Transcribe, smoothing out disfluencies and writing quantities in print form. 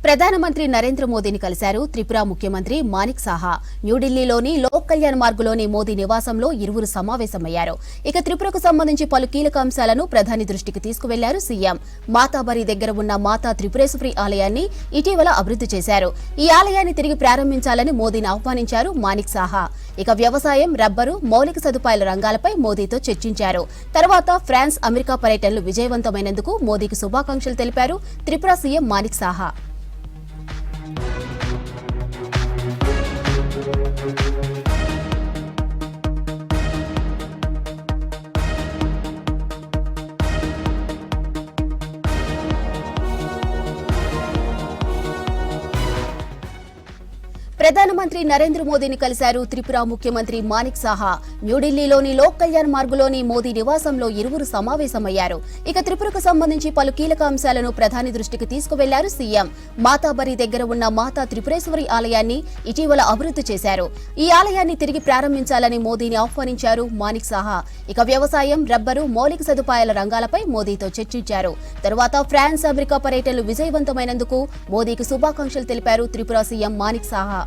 ప్రధానమంత్రి నరేంద్ర మోదీని కలిశారు త్రిపుర ముఖ్యమంత్రి మానిక్ సాహా. న్యూఢిల్లీలోని లోక్ కళ్యాణ్ మార్గులోని మోదీ నివాసంలో ఇరువురు సమావేశమయ్యారు. ఇక త్రిపురకు సంబంధించి పలు కీలక అంశాలను ప్రధాని దృష్టికి తీసుకువెళ్లారు సీఎం. మాతాబరి దగ్గర ఉన్న మాతా త్రిపురేశ్వరి ఆలయాన్ని ఇటీవల అభివృద్ధి చేశారు. ఈ ఆలయాన్ని తిరిగి ప్రారంభించాలని మోదీని ఆహ్వానించారు మానిక్ సాహా. ఇక వ్యవసాయం, రబ్బరు, మౌలిక సదుపాయాల రంగాలపై మోదీతో చర్చించారు. తర్వాత ఫ్రాన్స్, అమెరికా పర్యటనలు విజయవంతమైనందుకు మోదీకి శుభాకాంక్షలు తెలిపారు త్రిపుర సీఎం మానిక్ సాహా. ప్రధానమంత్రి నరేంద్ర మోదీని కలిశారు త్రిపుర ముఖ్యమంత్రి మానిక్ సాహా. న్యూఢిల్లీలోని లోక్ కళ్యాణ్ మార్గులోని మోదీ నివాసంలో ఇరువురు సమావేశమయ్యారు. ఇక త్రిపురకు సంబంధించి పలు కీలక అంశాలను ప్రధాని దృష్టికి తీసుకువెళ్లారు సీఎం. మాతాబరి దగ్గర ఉన్న మాతా త్రిపురేశ్వరి ఆలయాన్ని ఇటీవల అభివృద్ధి చేశారు. ఈ ఆలయాన్ని తిరిగి ప్రారంభించాలని మోదీని ఆహ్వానించారు మానిక్ సాహా. ఇక వ్యవసాయం, రబ్బరు, మౌలిక సదుపాయాల రంగాలపై మోదీతో చర్చించారు. తర్వాత ఫ్రాన్స్, అమెరికా పర్యటనలు విజయవంతమైనందుకు మోదీకి శుభాకాంక్షలు తెలిపారు త్రిపుర సీఎం మానిక్ సాహా.